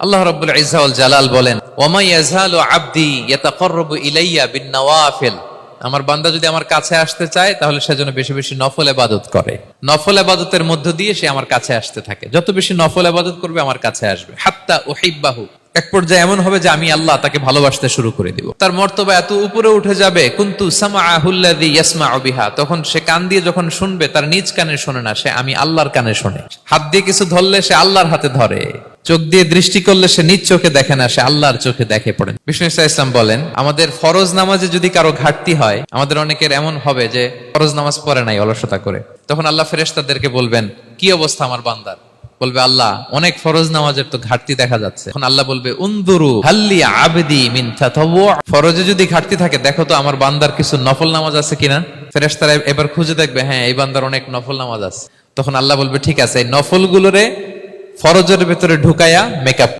আল্লাহ রাব্বুল ইজ্জা ওয়াল জালাল বলেন, ওয়া ইয়াযালু আবদি ইয়াতাকাররাবু ইলাইয়া বিন নওয়াফিল। আমার বান্দা যদি আমার কাছে আসতে চায় তাহলে সে যেন বেশি বেশি নফল ইবাদত করে। নফল ইবাদতের মধ্য দিয়ে সে আমার কাছে আসতে থাকে। যত বেশি নফল ইবাদত করবে আমার কাছে আসবে। হাত্তা উহিব্বাহু, এক পর্যায়ে এমন হবে যে আমি আল্লাহ তাকে ভালোবাসতে শুরু করে দিব। তার মর্তবা এত উপরে উঠে যাবে, কুনতু সামাআহুল্লাযী ইয়াসমাউ বিহা, তখন সে কান দিয়ে যখন শুনবে তার নিজ কানে শোনে না, সে আমি আল্লাহর কানে শোনে। হাত দিয়ে কিছু ধরলে সে আল্লাহর হাতে ধরে। চোখ দিয়ে দৃষ্টি করলে সে নিজ চোখে দেখে না, সে আল্লাহর চোখে দেখে। পড়েন বিষ্ণু ইসলাম বলেন, আমাদের ফরজ নামাজে যদি কারো ঘাটতি হয়, আমাদের অনেকের এমন হবে যে ফরজ নামাজ পড়ে নাই অলসতা করে, তখন আল্লাহ ফেরেশতাদেরকে বলবেন, কি অবস্থা আমার বান্দার? বলবে, আল্লাহ অনেক ফরজ নামাজের তো ঘাটতি দেখা যাচ্ছে। এখন আল্লাহ বলবে, উনদুরু হাল্লি আবদি মিন তাতাওয়ু, ফরজে যদি ঘাটতি থাকে দেখো তো আমার বান্দার কিছু নফল নামাজ আছে কিনা। ফেরেশতারা এবার খুঁজে দেখবে, হ্যাঁ এই বান্দার অনেক নফল নামাজ আছে। তখন আল্লাহ বলবে, ঠিক আছে, এই নফল গুলোরে ফরজের ভেতরে ঢুকায়া মেকআপ